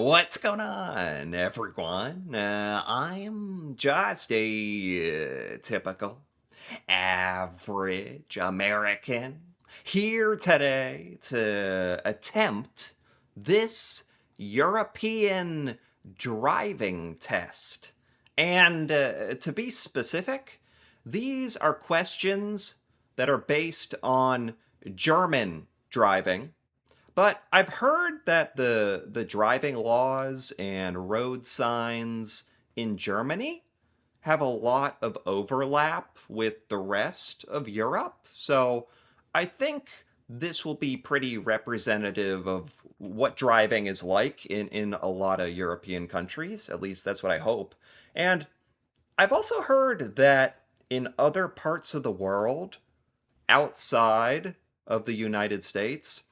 What's going on, everyone? I am just a typical, average American here today to attempt this European driving test. And to be specific, these are questions that are based on German driving, but I've heard that the driving laws and road signs in Germany have a lot of overlap with the rest of Europe. So I think this will be pretty representative of what driving is like in a lot of European countries. At least that's what I hope. And I've also heard that in other parts of the world outside of the United States,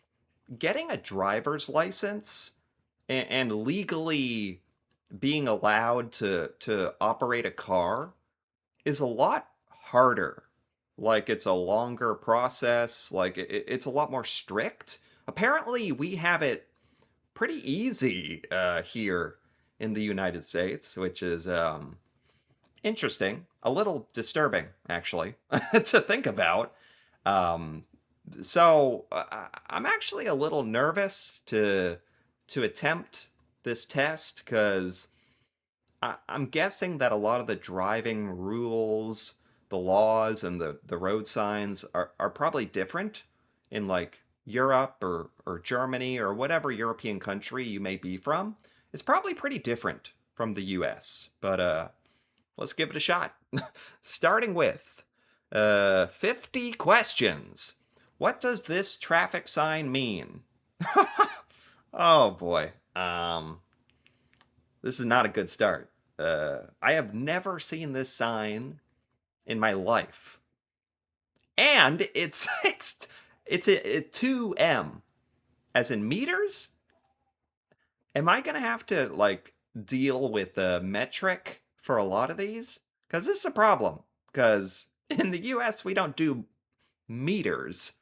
getting a driver's license and legally being allowed to operate a car is a lot harder. Like it's a longer process, like it's a lot more strict. Apparently, we have it pretty easy here in the United States, which is interesting, a little disturbing, actually, to think about. Um, I'm actually a little nervous to attempt this test because I'm guessing that a lot of the driving rules, the laws, and the road signs are probably different in like Europe or Germany or whatever European country you may be from. It's probably pretty different from the US, but let's give it a shot. Starting with 50 questions. What does this traffic sign mean? Oh boy. This is not a good start. I have never seen this sign in my life. And it's a 2M as in meters? Am I going to have to like deal with the metric for a lot of these? Cuz this is a problem cuz in the US we don't do meters.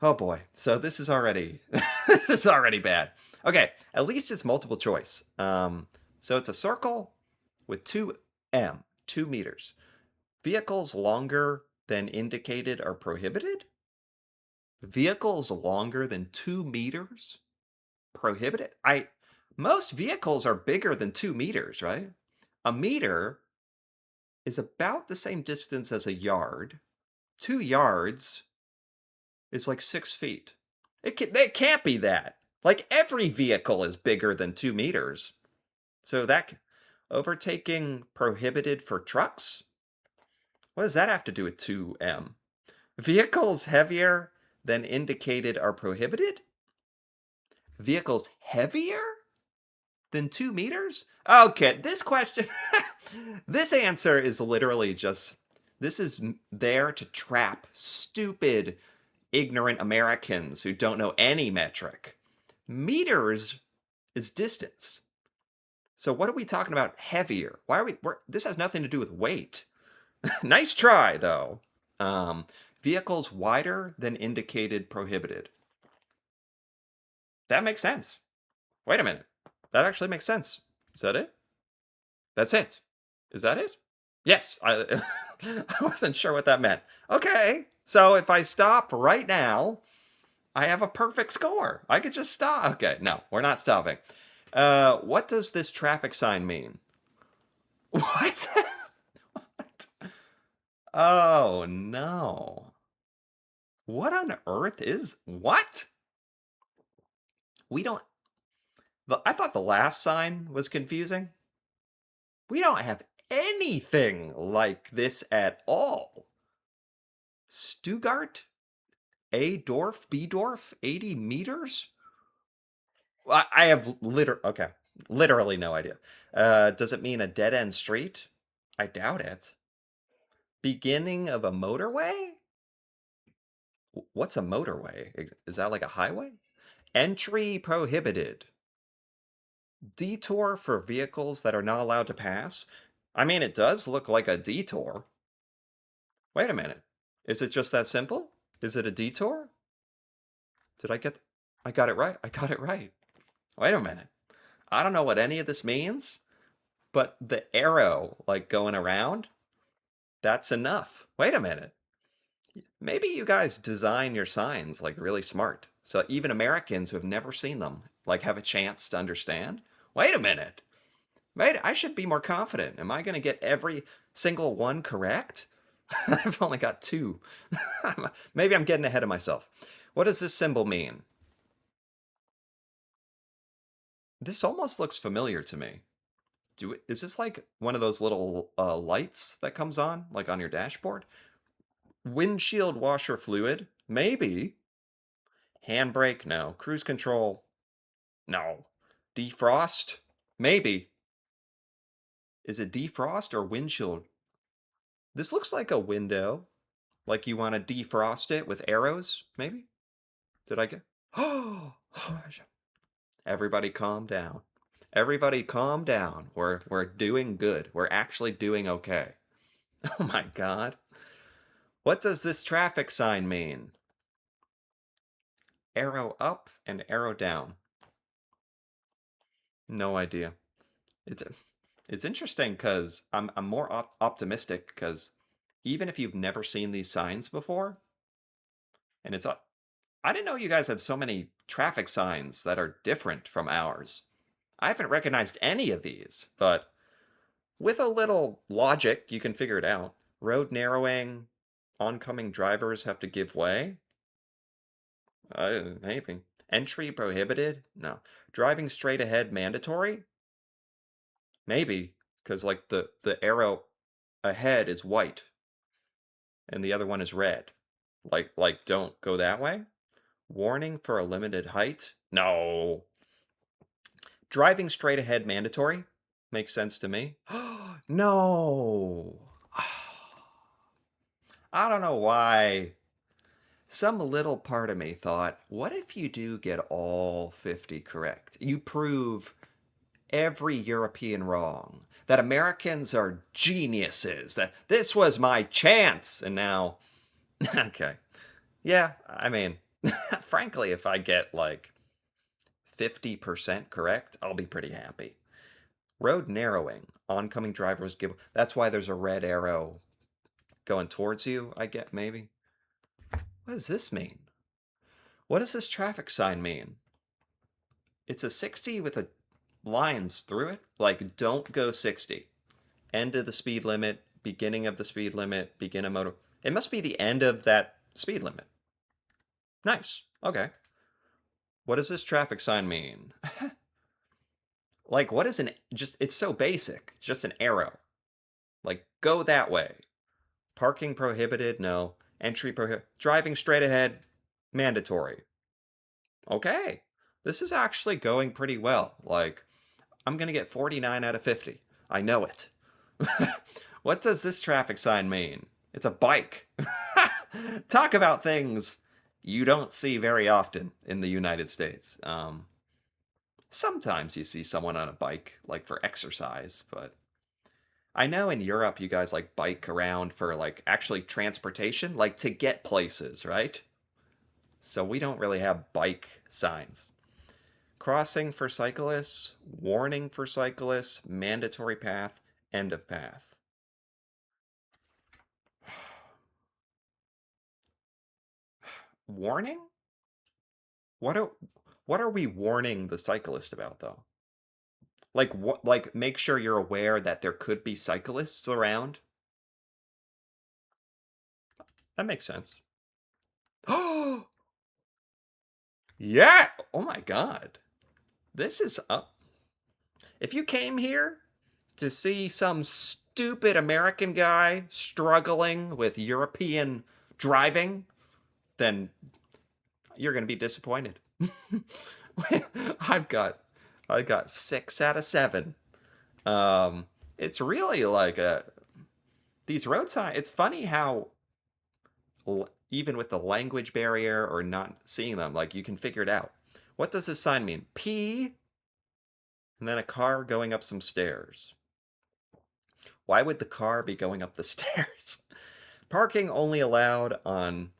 Oh boy. So this is already this is already bad. Okay, at least it's multiple choice. So it's a circle with 2 m, 2 meters. Vehicles longer than indicated are prohibited? Vehicles longer than 2 meters prohibited? I Most vehicles are bigger than 2 meters, right? A meter is about the same distance as a yard. 2 yards is like 6 feet. It can't be that. Like every vehicle is bigger than 2 meters. So overtaking prohibited for trucks? What does that have to do with 2M? Vehicles heavier than indicated are prohibited? Vehicles heavier than 2 meters? Okay, this question, this answer is literally just, this is there to trap stupid, ignorant Americans who don't know any metric. Meters is distance. So what are we talking about heavier? Why are this has nothing to do with weight. Nice try, though. Um, Vehicles wider than indicated prohibited. That makes sense. Wait a minute. That actually makes sense. Is that it? That's it. Is that it? Yes. I wasn't sure what that meant. Okay. So if I stop right now, I have a perfect score. I could just stop. Okay. No, we're not stopping. What does this traffic sign mean? What? What? Oh, no. What on earth is what? We don't. I thought the last sign was confusing. We don't have anything like this at all. Stuttgart? A Dorf? B Dorf? 80 meters? I have literally no idea. Does it mean a dead end street? I doubt it. Beginning of a motorway? What's a motorway? Is that like a highway? Entry prohibited. Detour for vehicles that are not allowed to pass? I mean, it does look like a detour. Wait a minute. Is it just that simple? Is it a detour? Did I get I got it right. I got it right. Wait a minute. I don't know what any of this means, but the arrow, like going around, that's enough. Wait a minute. Maybe you guys design your signs like really smart. So even Americans who have never seen them like have a chance to understand. Wait a minute. Wait, I should be more confident. Am I going to get every single one correct? I've only got two. Maybe I'm getting ahead of myself. What does this symbol mean? This almost looks familiar to me. Is this like one of those little lights that comes on, like on your dashboard? Windshield washer fluid? Maybe. Handbrake? No. Cruise control? No. Defrost? Maybe. Is it defrost or windshield? This looks like a window. Like you want to defrost it with arrows, maybe? Did I get? Oh, everybody calm down. Everybody calm down. We're doing good. We're actually doing okay. Oh my God. What does this traffic sign mean? Arrow up and arrow down. No idea. It's it's interesting because I'm more optimistic because even if you've never seen these signs before, and I didn't know you guys had so many traffic signs that are different from ours. I haven't recognized any of these, but with a little logic, you can figure it out. Road narrowing, oncoming drivers have to give way. Maybe. Entry prohibited? No. Driving straight ahead mandatory? Maybe, because like the arrow ahead is white and the other one is red. Like don't go that way. Warning for a limited height? No. Driving straight ahead mandatory? Makes sense to me. No. I don't know why. Some little part of me thought, what if you do get all 50 correct? You prove every European wrong. That Americans are geniuses. That this was my chance. And now, okay. Yeah, I mean, frankly, if I get like 50% correct, I'll be pretty happy. Road narrowing. Oncoming drivers give. That's why there's a red arrow going towards you, I get, maybe. What does this mean? What does this traffic sign mean? It's a 60 with a lines through it. Like, don't go 60. End of the speed limit, beginning of the speed limit, begin a motor. It must be the end of that speed limit. Nice. Okay. What does this traffic sign mean? Like, what is an just? It's so basic. It's just an arrow. Like, go that way. Parking prohibited? No. Entry prohibited. Driving straight ahead? Mandatory. Okay. This is actually going pretty well. Like, I'm going to get 49 out of 50. I know it. What does this traffic sign mean? It's a bike. Talk about things you don't see very often in the United States. Sometimes you see someone on a bike, like for exercise, but I know in Europe you guys like bike around for like actually transportation, like to get places, right? So we don't really have bike signs. Crossing for cyclists, warning for cyclists, mandatory path, end of path. Warning? What are what are we warning the cyclist about though? Like what like make sure you're aware that there could be cyclists around? That makes sense. Oh, yeah. Oh my god. This is up. If you came here to see some stupid American guy struggling with European driving, then you're going to be disappointed. I've got I got 6 out of 7. It's really like a these road signs. It's funny how even with the language barrier or not seeing them, like you can figure it out. What does this sign mean? P and then a car going up some stairs. Why would the car be going up the stairs? Parking only allowed on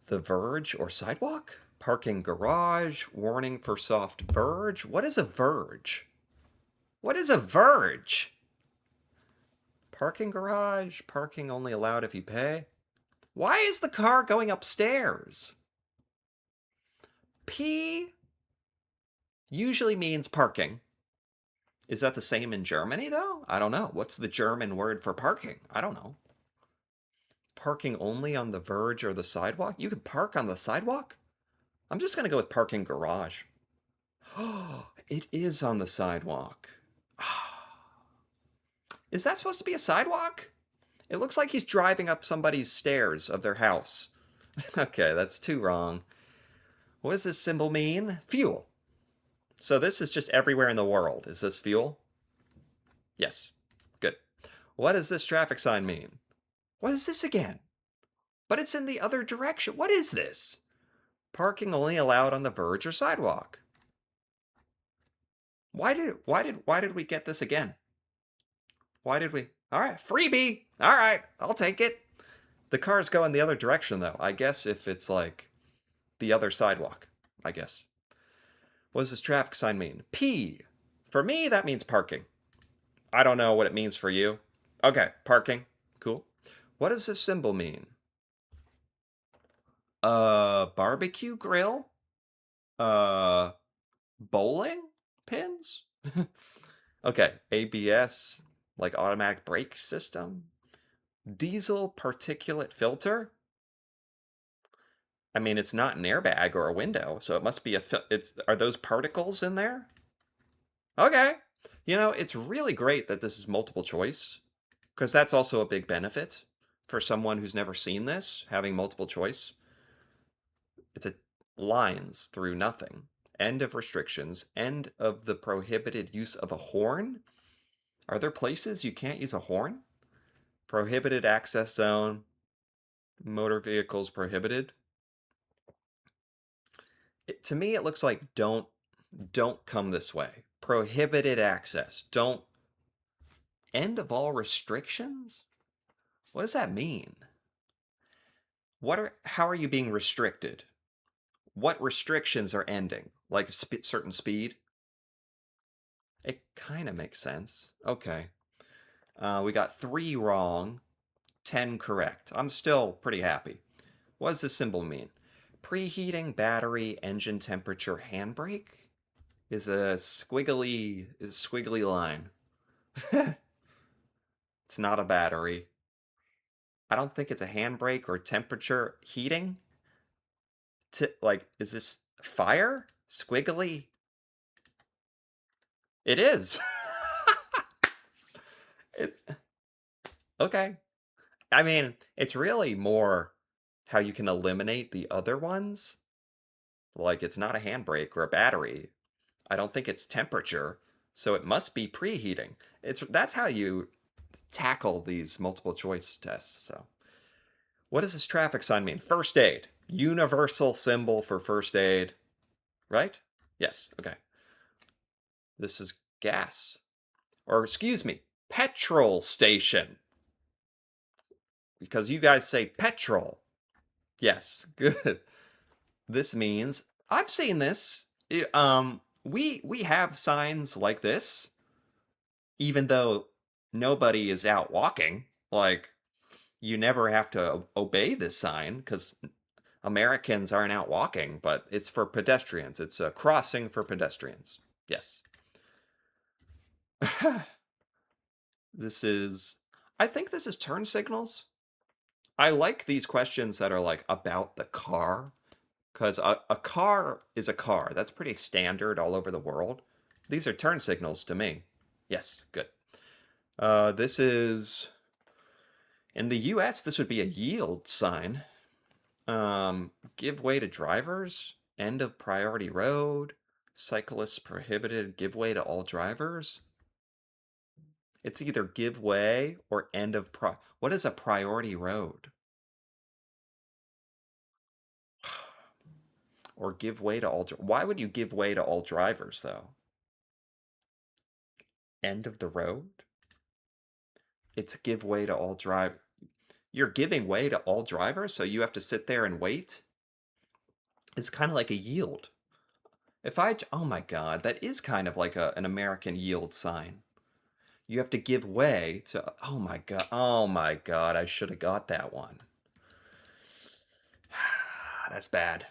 the verge or sidewalk? Parking garage, warning for soft verge. What is a verge? What is a verge? Parking garage, parking only allowed if you pay. Why is the car going upstairs? P usually means parking. Is that the same in Germany, though? I don't know. What's the German word for parking? I don't know. Parking only on the verge or the sidewalk? You can park on the sidewalk? I'm just going to go with parking garage. Oh, it is on the sidewalk. Is that supposed to be a sidewalk? It looks like he's driving up somebody's stairs of their house. Okay, that's too wrong. What does this symbol mean? Fuel. So this is just everywhere in the world. Is this fuel? Yes. Good. What does this traffic sign mean? What is this again? But it's in the other direction. What is this? Parking only allowed on the verge or sidewalk. Why did we get this again? Why did we? All right, freebie. All right, I'll take it. The cars go in the other direction though. I guess if it's like the other sidewalk, I guess. What does this traffic sign mean? P. For me, that means parking. I don't know what it means for you. Okay, parking. Cool. What does this symbol mean? Barbecue grill? Uh, Bowling pins? Okay, ABS, like automatic brake system. Diesel particulate filter? I mean, it's not an airbag or a window, so it must be are those particles in there? Okay. You know, it's really great that this is multiple choice, because that's also a big benefit for someone who's never seen this, having multiple choice. It's a lines through nothing. End of restrictions. End of the prohibited use of a horn. Are there places you can't use a horn? Prohibited access zone. Motor vehicles prohibited. To me, it looks like don't come this way. Prohibited access. Don't. End of all restrictions? What does that mean? How are you being restricted? What restrictions are ending? Like a certain speed? It kind of makes sense. Okay. We got 3 wrong, 10 correct. I'm still pretty happy. What does this symbol mean? Preheating battery engine temperature handbrake is a squiggly line. It's not a battery. I don't think it's a handbrake or temperature heating. Like, is this fire? Squiggly? It is. it, okay. I mean, it's really more how you can eliminate the other ones. Like, it's not a handbrake or a battery. I don't think it's temperature, so it must be preheating. That's how you tackle these multiple choice tests. So, what does this traffic sign mean? First aid. Universal symbol for first aid. Right? Yes. Okay. This is gas. Or excuse me, petrol station. Because you guys say petrol. Yes, good. This means I've seen this. We have signs like this, even though nobody is out walking. Like, you never have to obey this sign because Americans aren't out walking, but it's for pedestrians. It's a crossing for pedestrians. Yes. This is, I think this is turn signals. I like these questions that are like about the car, because a car is a car. That's pretty standard all over the world. These are turn signals to me. Yes, good. This is, in the US, this would be a yield sign. Give way to drivers, end of priority road, cyclists prohibited, give way to all drivers. It's either give way or end of what is a priority road? Or give way to all. Why would you give way to all drivers though? End of the road? It's give way to all drive. You're giving way to all drivers, so you have to sit there and wait. It's kind of like a yield. Oh my God, that is kind of like an American yield sign. You have to give way to, oh my God, I should have got that one. That's bad.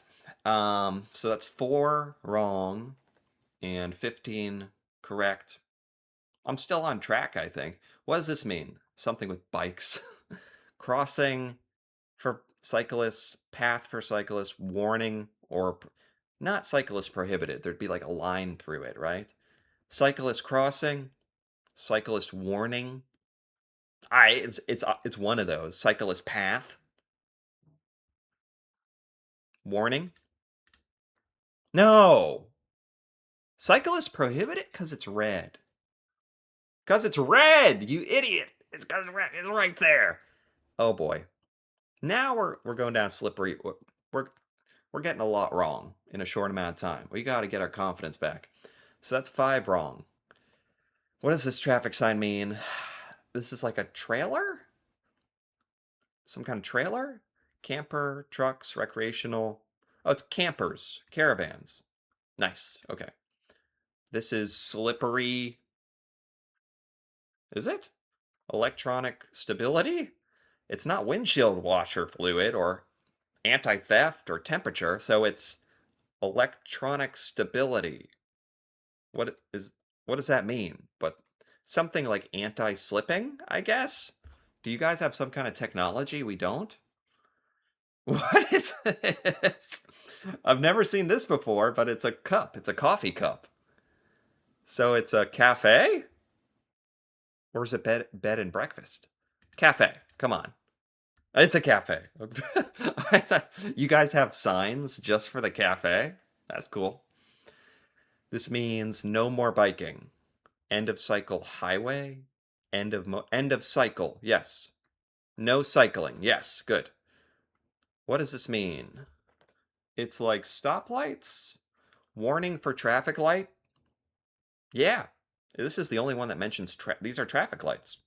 So that's four wrong and 15 correct. I'm still on track, I think. What does this mean? Something with bikes. Crossing for cyclists, path for cyclists, warning, or not cyclist prohibited. There'd be like a line through it, right? Cyclist crossing, cyclist warning. It's one of those. Cyclist path, warning. No. Cyclist prohibited because it's red. Because it's red, you idiot. It's because it's red. It's right there. Oh boy. Now we're going down slippery. We're we're getting a lot wrong in a short amount of time. We got to get our confidence back. So that's five wrong. What does this traffic sign mean? This is like a trailer? Some kind of trailer? Camper, trucks, recreational. Oh, it's campers, caravans. Nice. Okay. This is slippery. Is it? Electronic stability? It's not windshield washer fluid or anti theft or temperature, so it's electronic stability. What is what does that mean? But something like anti-slipping, I guess? Do you guys have some kind of technology we don't? What is this? I've never seen this before, but it's a cup. It's a coffee cup. So it's a cafe? Or is it bed and breakfast? Cafe. Come on. It's a cafe. I thought you guys have signs just for the cafe? That's cool. This means no more biking. End of cycle highway? End of cycle. Yes. No cycling. Yes, good. What does this mean? It's like stoplights? Warning for traffic light? Yeah. This is the only one that mentions these are traffic lights.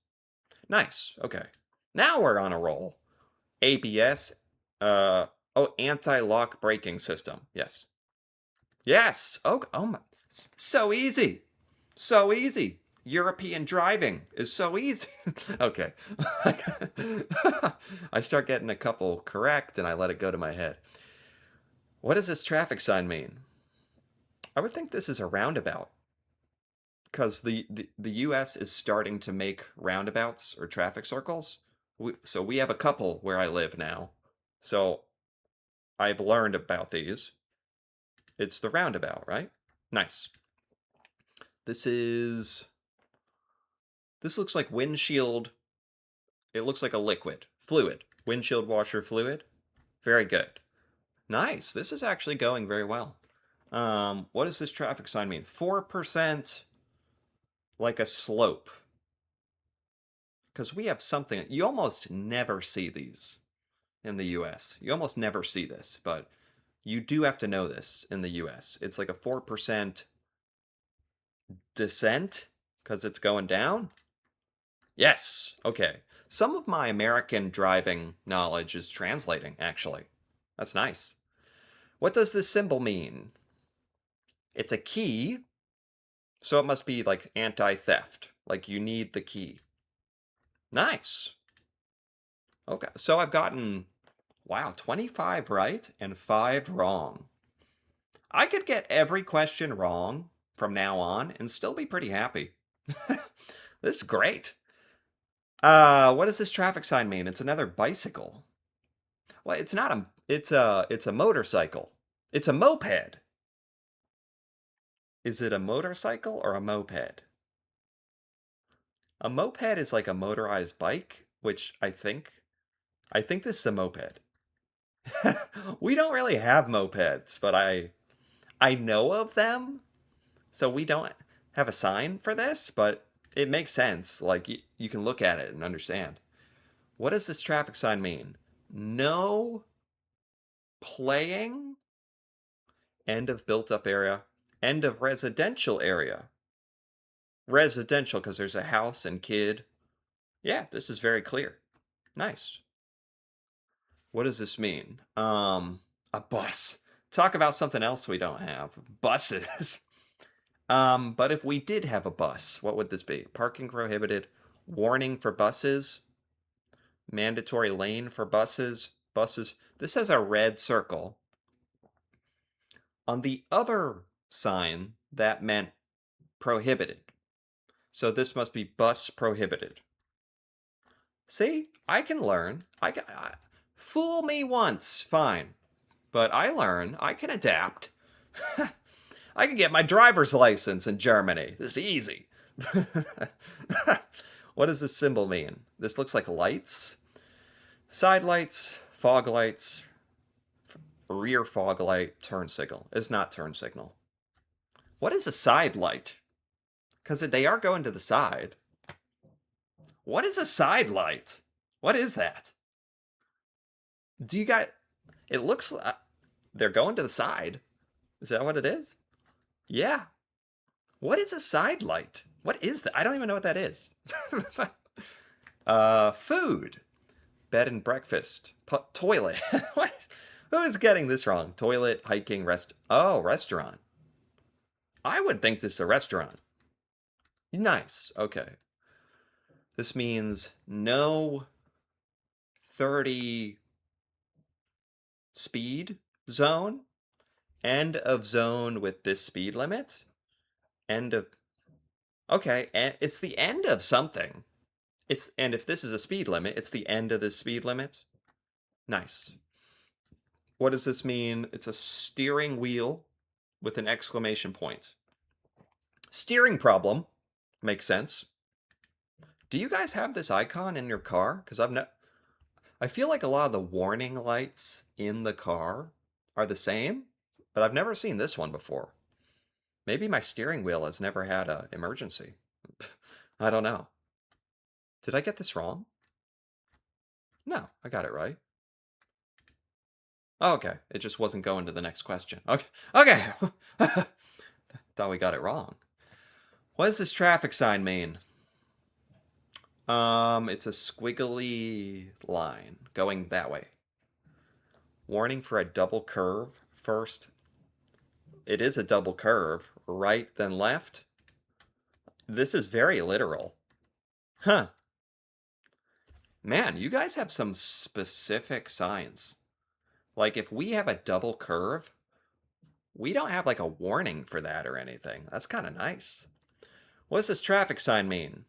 Nice. Okay. Now we're on a roll. ABS oh, anti-lock braking system. Yes. Yes. Oh my. So easy. So easy. European driving is so easy. Okay. I start getting a couple correct and I let it go to my head. What does this traffic sign mean? I would think this is a roundabout because the US is starting to make roundabouts or traffic circles. So we have a couple where I live now. So I've learned about these. It's the roundabout, right? Nice. This is this looks like windshield. It looks like a liquid, fluid, windshield washer fluid. Very good. Nice. This is actually going very well. What does this traffic sign mean? 4% like a slope. Because we have something, you almost never see these in the US. You almost never see this, but you do have to know this in the US. It's like a 4% descent because it's going down. Yes. Okay. Some of my American driving knowledge is translating, actually. That's nice. What does this symbol mean? It's a key, so it must be like anti-theft. Like you need the key. Nice. Okay. So I've gotten, wow, 25 right and 5 wrong. I could get every question wrong from now on and still be pretty happy. This is great. What does this traffic sign mean? It's another bicycle. Well, it's not a it's a motorcycle. It's a moped. Is it a motorcycle or a moped? A moped is like a motorized bike, which I think this is a moped. We don't really have mopeds, but I know of them. So we don't have a sign for this, but it makes sense. Like you can look at it and understand. What does this traffic sign mean? No playing, end of built up area, end of residential area. Residential because there's a house and kid. Yeah, this is very clear. Nice. What does this mean? A bus. Talk about something else we don't have. Buses. But if we did have a bus, what would this be? Parking prohibited, warning for buses, mandatory lane for buses, buses. This has a red circle. On the other sign, that meant prohibited. So this must be bus prohibited. See, I can learn. Fool me once, fine. But I learn, I can adapt. I can get my driver's license in Germany. This is easy. What does this symbol mean? This looks like lights. Side lights, fog lights, rear fog light, turn signal. It's not turn signal. What is a side light? Because they are going to the side. What is a side light? What is that? Do you guys... It looks like they're going to the side. Is that what it is? Yeah. What is a side light? What is that? I don't even know what that is. Food. Bed and breakfast. Toilet. What? Who's getting this wrong? Toilet, hiking, restaurant. I would think this is a restaurant. Nice. Okay. This means no 30 speed zone. End of zone with this speed limit. End of... Okay, and it's the end of something. And if this is a speed limit, it's the end of the speed limit. Nice. What does this mean? It's a steering wheel with an exclamation point. Steering problem. Makes sense. Do you guys have this icon in your car? Because I feel like a lot of the warning lights in the car are the same, but I've never seen this one before. Maybe my steering wheel has never had an emergency. I don't know. Did I get this wrong? No, I got it right. Oh, okay, it just wasn't going to the next question. Okay. Thought we got it wrong. What does this traffic sign mean? It's a squiggly line going that way. Warning for a double curve. First, it is a double curve. Right, then left. This is very literal. Huh. Man, you guys have some specific signs. Like, if we have a double curve, we don't have like a warning for that or anything. That's kind of nice. What does this traffic sign mean?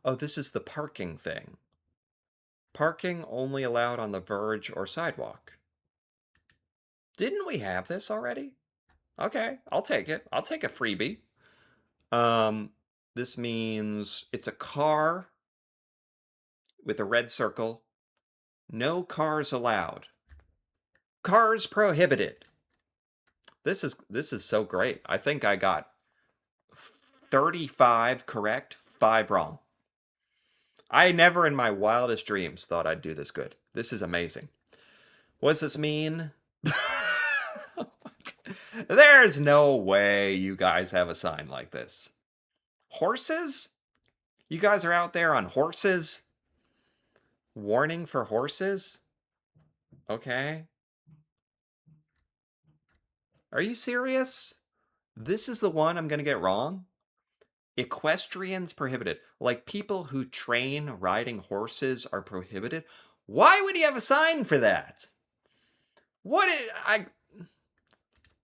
Oh, this is the parking thing. Parking only allowed on the verge or sidewalk. Didn't we have this already? Okay, I'll take it. I'll take a freebie. This means it's a car with a red circle. No cars allowed. Cars prohibited. This is so great. I think I got 35 correct, 5 wrong. I never in my wildest dreams thought I'd do this good. This is amazing. What does this mean? There's no way you guys have a sign like this. Horses? You guys are out there on horses? Warning for horses? Okay. Are you serious? This is the one I'm going to get wrong? Equestrians prohibited. Like people who train riding horses are prohibited? Why would you have a sign for that?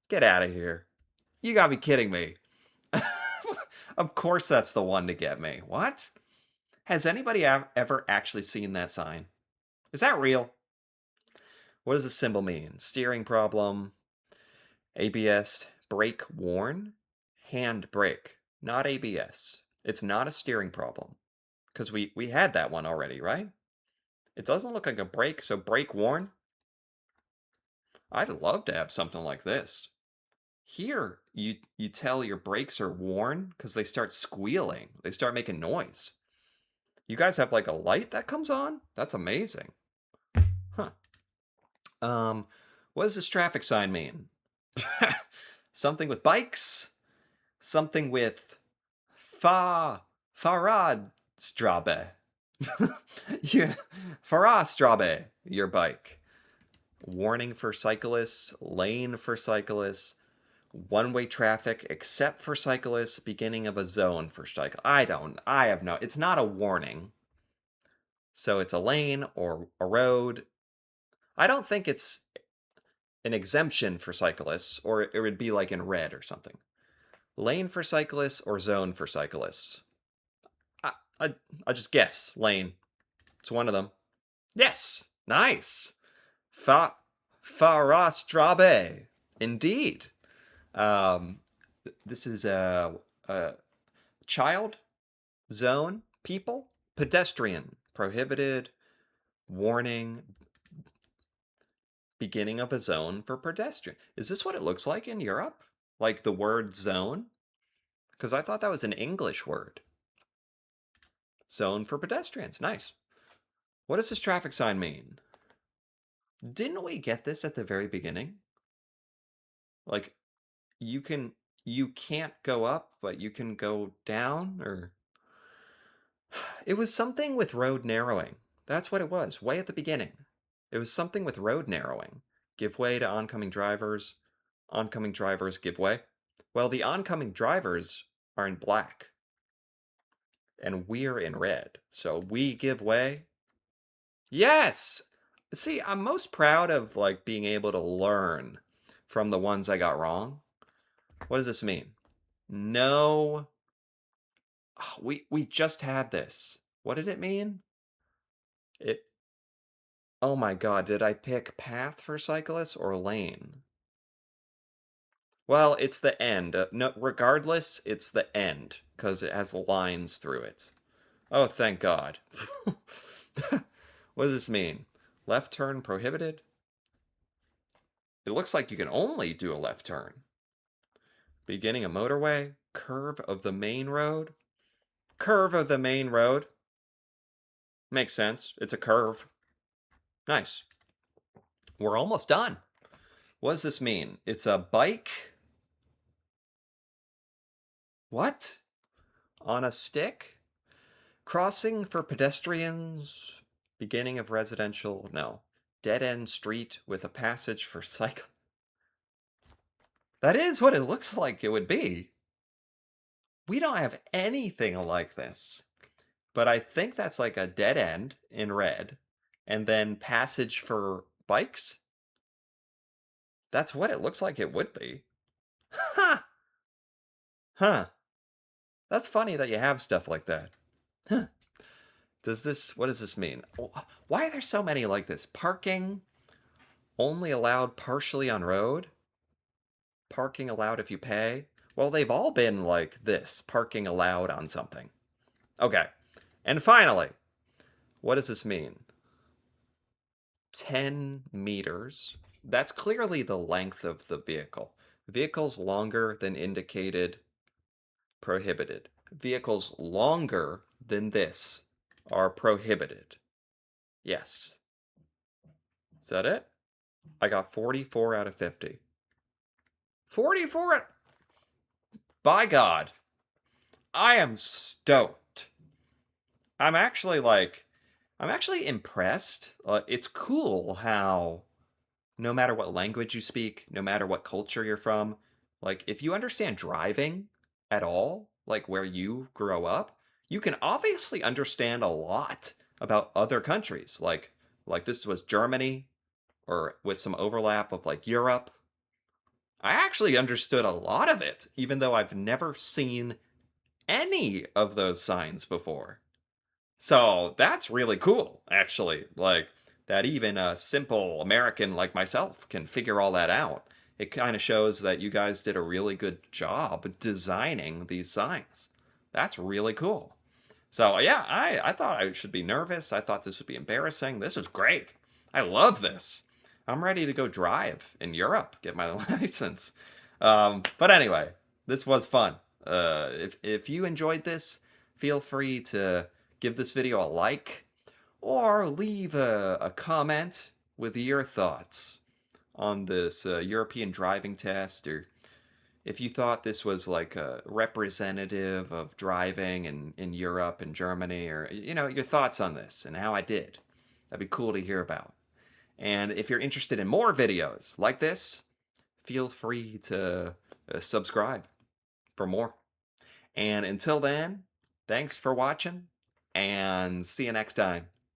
Get out of here. You gotta be kidding me. Of course that's the one to get me. What? Has anybody ever actually seen that sign? Is that real? What does the symbol mean? Steering problem, ABS, brake warn, hand brake, not ABS. It's not a steering problem. Because we had that one already, right? It doesn't look like a brake, so brake warn. I'd love to have something like this. Here, you tell your brakes are worn because they start squealing. They start making noise. You guys have like a light that comes on? That's amazing. Huh. What does this traffic sign mean? Something with bikes? Something with Fahrradstrabe. Fahrradstrabe, your bike. warning for cyclists, lane for cyclists, one-way traffic except for cyclists, beginning of a zone for cyclists. I have no, it's not a warning. So it's a lane or a road. I don't think it's an exemption for cyclists, or it would be like in red or something. Lane for cyclists or zone for cyclists. I, I, I just guess lane. It's one of them. Yes, nice. Fa Farastrabe. Indeed. Um, this is a child zone people pedestrian prohibited warning beginning of a zone for pedestrian. Is this what it looks like in Europe? Like the word zone? Because I thought that was an English word. Zone for pedestrians. Nice. What does this traffic sign mean? Didn't we get this at the very beginning? Like you can you can't go up, but you can go down, or it was something with road narrowing. That's what it was, way at the beginning. It was something with road narrowing. Give way to oncoming drivers. Oncoming drivers give way. Well, the oncoming drivers are in black, and we're in red. So we give way. Yes! See, I'm most proud of like being able to learn from the ones I got wrong. What does this mean? No. Oh, we just had this. What did it mean? It Oh my god, did I pick path for cyclists or lane? Well, it's the end. No, regardless, it's the end because it has lines through it. Oh, thank God. What does this mean? Left turn prohibited? It looks like you can only do a left turn. Beginning a motorway? Curve of the main road? Curve of the main road. Makes sense. It's a curve. Nice. We're almost done. What does this mean? It's a bike? What? On a stick? Crossing for pedestrians? Beginning of residential? No. Dead-end street with a passage for cycle. That is what it looks like it would be. We don't have anything like this. But I think that's like a dead end in red. And then passage for bikes? That's what it looks like it would be. Ha! Huh. That's funny that you have stuff like that. Huh. What does this mean? Why are there so many like this? Parking only allowed partially on road? Parking allowed if you pay? Well, they've all been like this. Parking allowed on something. Okay. And finally, what does this mean? 10 meters. That's clearly the length of the vehicle. Vehicles longer than indicated, prohibited. Vehicles longer than this are prohibited. Yes. Is that it? I got 44 out of 50. 44 By God. I am stoked. I'm actually like, I'm actually impressed. It's cool how no matter what language you speak, no matter what culture you're from, like if you understand driving at all, like where you grow up, you can obviously understand a lot about other countries. Like this was Germany, or with some overlap of like Europe. I actually understood a lot of it, even though I've never seen any of those signs before. So that's really cool, actually. Like, that even a simple American like myself can figure all that out. It kind of shows that you guys did a really good job designing these signs. That's really cool. So, yeah, I thought I should be nervous. I thought this would be embarrassing. This is great. I love this. I'm ready to go drive in Europe, get my license. But anyway, this was fun. If you enjoyed this, feel free to give this video a like or leave a comment with your thoughts on this European driving test, or if you thought this was like a representative of driving in Europe and Germany, or your thoughts on this and how I did. That'd be cool to hear about. And if you're interested in more videos like this, feel free to subscribe for more. And until then, thanks for watching and see you next time.